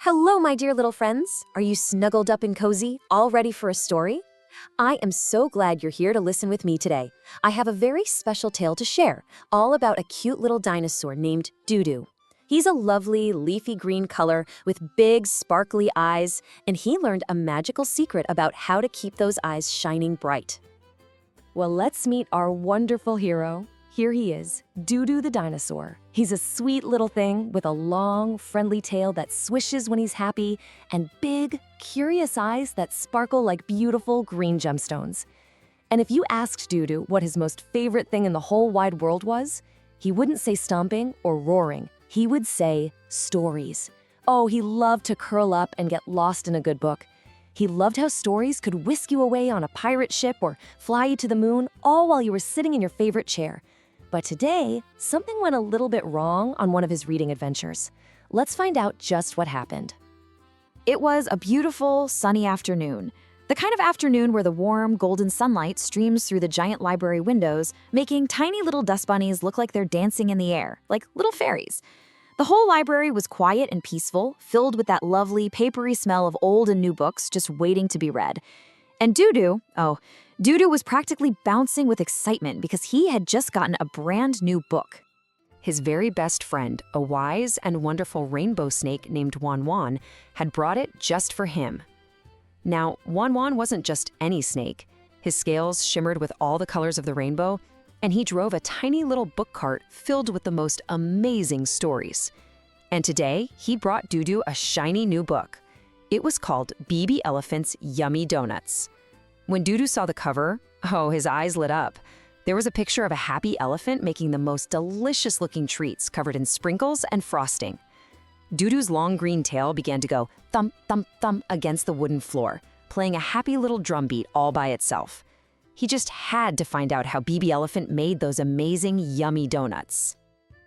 Hello, my dear little friends. Are you snuggled up and cozy, all ready for a story? I am so glad you're here to listen with me today. I have a very special tale to share, all about a cute little dinosaur named Doo-Doo. He's a lovely, leafy green color with big, sparkly eyes, and he learned a magical secret about how to keep those eyes shining bright. Well, let's meet our wonderful hero. Here he is, Doo-Doo the dinosaur. He's a sweet little thing with a long, friendly tail that swishes when he's happy and big, curious eyes that sparkle like beautiful green gemstones. And if you asked Doo-Doo what his most favorite thing in the whole wide world was, he wouldn't say stomping or roaring. He would say stories. Oh, he loved to curl up and get lost in a good book. He loved how stories could whisk you away on a pirate ship or fly you to the moon, all while you were sitting in your favorite chair. But today, something went a little bit wrong on one of his reading adventures. Let's find out just what happened. It was a beautiful, sunny afternoon. The kind of afternoon where the warm, golden sunlight streams through the giant library windows, making tiny little dust bunnies look like they're dancing in the air, like little fairies. The whole library was quiet and peaceful, filled with that lovely, papery smell of old and new books just waiting to be read. And Doo-Doo was practically bouncing with excitement because he had just gotten a brand new book. His very best friend, a wise and wonderful rainbow snake named Juan Juan, had brought it just for him. Now, Juan Juan wasn't just any snake. His scales shimmered with all the colors of the rainbow, and he drove a tiny little book cart filled with the most amazing stories. And today, he brought Doo-Doo a shiny new book. It was called BB Elephant's Yummy Donuts. When Doo-Doo saw the cover, his eyes lit up. There was a picture of a happy elephant making the most delicious-looking treats covered in sprinkles and frosting. Doo-Doo's long green tail began to go thump, thump, thump against the wooden floor, playing a happy little drum beat all by itself. He just had to find out how BB Elephant made those amazing, yummy donuts.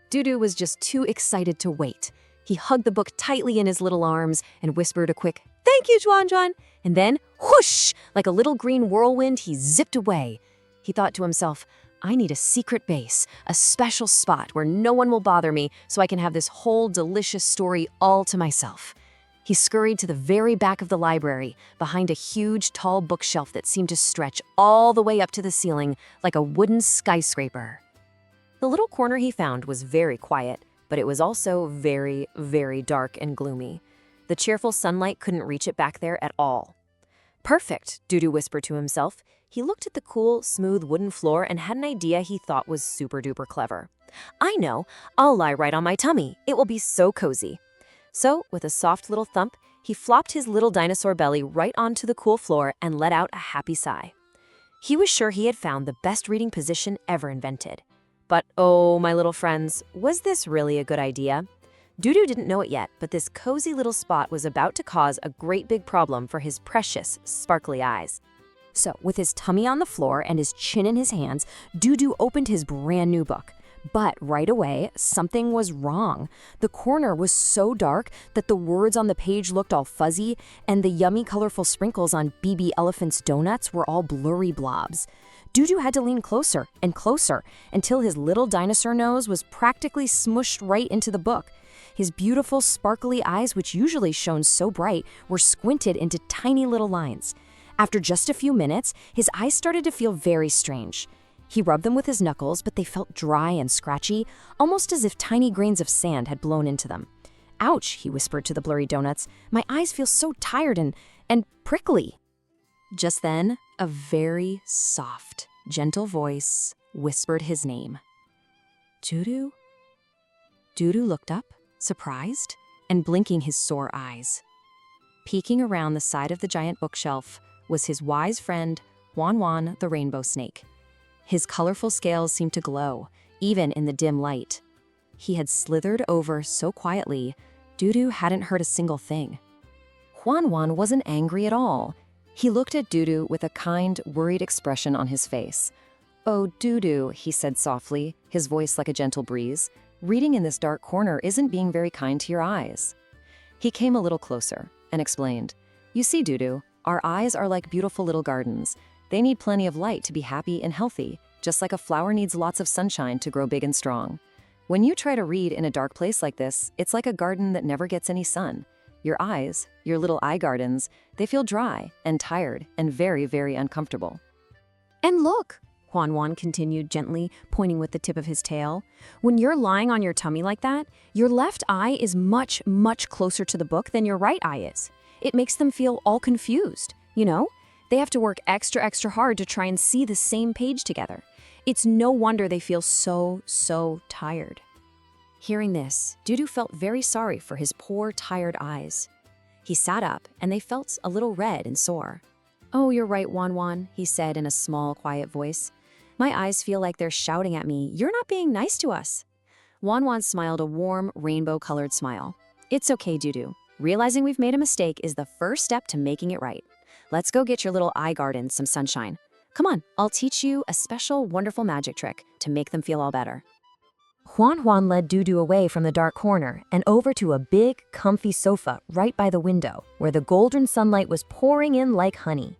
Doo-Doo was just too excited to wait. He hugged the book tightly in his little arms and whispered a quick, "Thank you, Juan Juan." And then, whoosh, like a little green whirlwind, he zipped away. He thought to himself, I need a secret base, a special spot where no one will bother me so I can have this whole delicious story all to myself. He scurried to the very back of the library, behind a huge, tall bookshelf that seemed to stretch all the way up to the ceiling like a wooden skyscraper. The little corner he found was very quiet, but it was also very, very dark and gloomy. The cheerful sunlight couldn't reach it back there at all. Perfect, Doo-Doo whispered to himself. He looked at the cool, smooth wooden floor and had an idea he thought was super-duper clever. I know, I'll lie right on my tummy. It will be so cozy. So, with a soft little thump, he flopped his little dinosaur belly right onto the cool floor and let out a happy sigh. He was sure he had found the best reading position ever invented. But oh, my little friends, was this really a good idea? Doo-Doo didn't know it yet, but this cozy little spot was about to cause a great big problem for his precious, sparkly eyes. So, with his tummy on the floor and his chin in his hands, Doo-Doo opened his brand new book. But right away, something was wrong. The corner was so dark that the words on the page looked all fuzzy, and the yummy, colorful sprinkles on BB Elephant's donuts were all blurry blobs. Doo-Doo had to lean closer and closer until his little dinosaur nose was practically smushed right into the book. His beautiful, sparkly eyes, which usually shone so bright, were squinted into tiny little lines. After just a few minutes, his eyes started to feel very strange. He rubbed them with his knuckles, but they felt dry and scratchy, almost as if tiny grains of sand had blown into them. "Ouch," he whispered to the blurry donuts. "My eyes feel so tired and prickly." Just then, a very soft, gentle voice whispered his name. Doo-Doo? Doo-Doo looked up, surprised, and blinking his sore eyes. Peeking around the side of the giant bookshelf was his wise friend, Juan Juan the rainbow snake. His colorful scales seemed to glow, even in the dim light. He had slithered over so quietly, Doo-Doo hadn't heard a single thing. Juan Juan wasn't angry at all. He looked at Doo-Doo with a kind, worried expression on his face. "Oh, Doo-Doo," he said softly, his voice like a gentle breeze, "reading in this dark corner isn't being very kind to your eyes." He came a little closer and explained, "You see, Doo-Doo, our eyes are like beautiful little gardens. They need plenty of light to be happy and healthy, just like a flower needs lots of sunshine to grow big and strong. When you try to read in a dark place like this, it's like a garden that never gets any sun. Your eyes, your little eye gardens, they feel dry and tired and very, very uncomfortable. And look, Juan Juan continued gently, pointing with the tip of his tail. When you're lying on your tummy like that, your left eye is much, much closer to the book than your right eye is. It makes them feel all confused, you know? They have to work extra, extra hard to try and see the same page together. It's no wonder they feel so, so tired. Hearing this, Dudu felt very sorry for his poor, tired eyes. He sat up, and they felt a little red and sore. "Oh, you're right, Juan Juan," he said in a small, quiet voice. "My eyes feel like they're shouting at me, 'You're not being nice to us.'" Juan Juan smiled a warm, rainbow-colored smile. "It's okay, Dudu. Realizing we've made a mistake is the first step to making it right. Let's go get your little eye garden some sunshine. Come on, I'll teach you a special, wonderful magic trick to make them feel all better." Juan Juan led Dudu away from the dark corner and over to a big, comfy sofa right by the window, where the golden sunlight was pouring in like honey.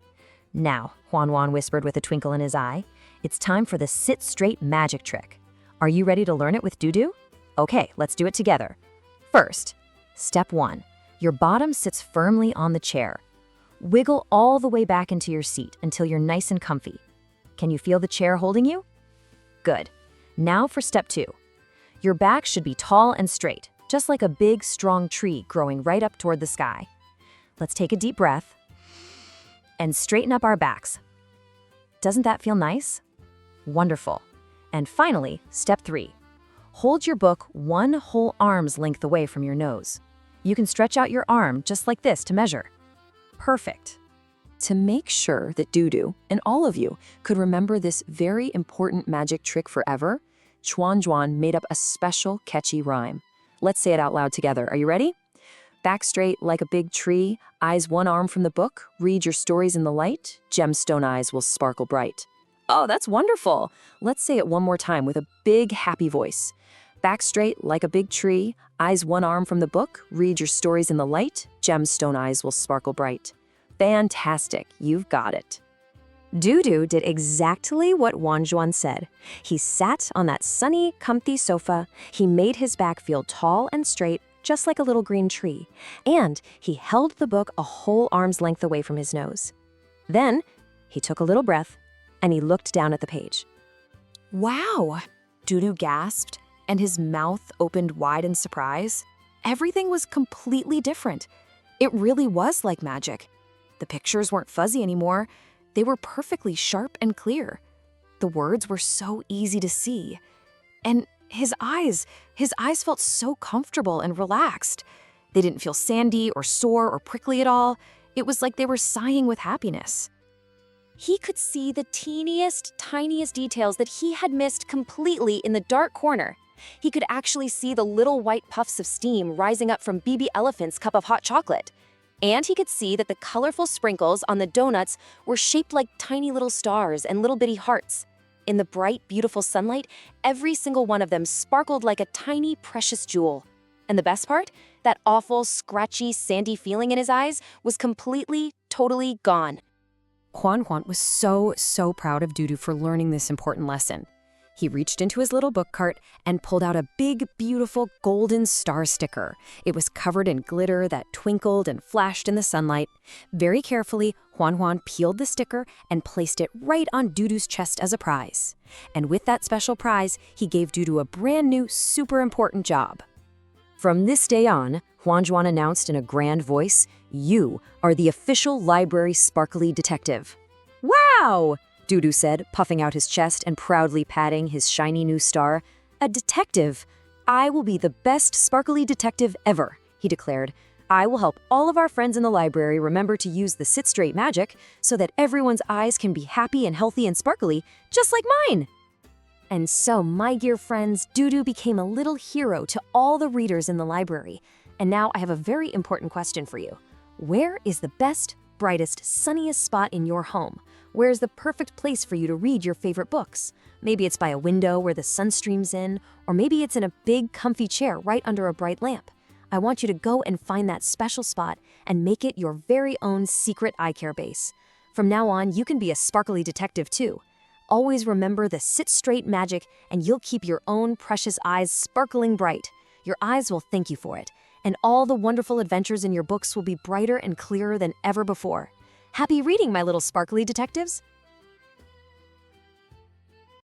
"Now," Juan Juan whispered with a twinkle in his eye, "it's time for the sit-straight magic trick. Are you ready to learn it with Dudu? Okay, let's do it together. First, step 1. Your bottom sits firmly on the chair. Wiggle all the way back into your seat until you're nice and comfy. Can you feel the chair holding you? Good. Now for step 2. Your back should be tall and straight, just like a big, strong tree growing right up toward the sky. Let's take a deep breath and straighten up our backs. Doesn't that feel nice? Wonderful. And finally, step 3. Hold your book one whole arm's length away from your nose. You can stretch out your arm just like this to measure. Perfect. To make sure that Dudu and all of you could remember this very important magic trick forever, Juan Juan made up a special catchy rhyme. Let's say it out loud together. Are you ready? Back straight like a big tree, eyes one arm from the book, read your stories in the light, gemstone eyes will sparkle bright. Oh, that's wonderful. Let's say it one more time with a big, happy voice. Back straight like a big tree, eyes one arm from the book, read your stories in the light, gemstone eyes will sparkle bright. Fantastic, you've got it. Dudu did exactly what Juan Juan said. He sat on that sunny, comfy sofa, he made his back feel tall and straight, just like a little green tree, and he held the book a whole arm's length away from his nose. Then, he took a little breath, and he looked down at the page. Wow! Dudu gasped, and his mouth opened wide in surprise. Everything was completely different. It really was like magic. The pictures weren't fuzzy anymore. They were perfectly sharp and clear. The words were so easy to see. And his eyes felt so comfortable and relaxed. They didn't feel sandy or sore or prickly at all. It was like they were sighing with happiness. He could see the teeniest, tiniest details that he had missed completely in the dark corner. He could actually see the little white puffs of steam rising up from BB Elephant's cup of hot chocolate. And he could see that the colorful sprinkles on the donuts were shaped like tiny little stars and little bitty hearts. In the bright, beautiful sunlight, every single one of them sparkled like a tiny, precious jewel. And the best part? That awful, scratchy, sandy feeling in his eyes was completely, totally gone. Juan Juan was so proud of Dudu for learning this important lesson. He reached into his little book cart and pulled out a big, beautiful golden star sticker. It was covered in glitter that twinkled and flashed in the sunlight. Very carefully, Juan Juan peeled the sticker and placed it right on Dudu's chest as a prize. And with that special prize, he gave Dudu a brand new, super important job. From this day on, Juan Juan announced in a grand voice, "You are the official library sparkly detective." "Wow!" Dudu said, puffing out his chest and proudly patting his shiny new star. "A detective! I will be the best sparkly detective ever," he declared. "I will help all of our friends in the library remember to use the sit-straight magic so that everyone's eyes can be happy and healthy and sparkly, just like mine." And so, my dear friends, Dudu became a little hero to all the readers in the library. And now I have a very important question for you. Where is the best, brightest, sunniest spot in your home? Where is the perfect place for you to read your favorite books? Maybe it's by a window where the sun streams in, or maybe it's in a big, comfy chair right under a bright lamp. I want you to go and find that special spot and make it your very own secret eye care base. From now on, you can be a sparkly detective too. Always remember the sit-straight magic, and you'll keep your own precious eyes sparkling bright. Your eyes will thank you for it, and all the wonderful adventures in your books will be brighter and clearer than ever before. Happy reading, my little sparkly detectives!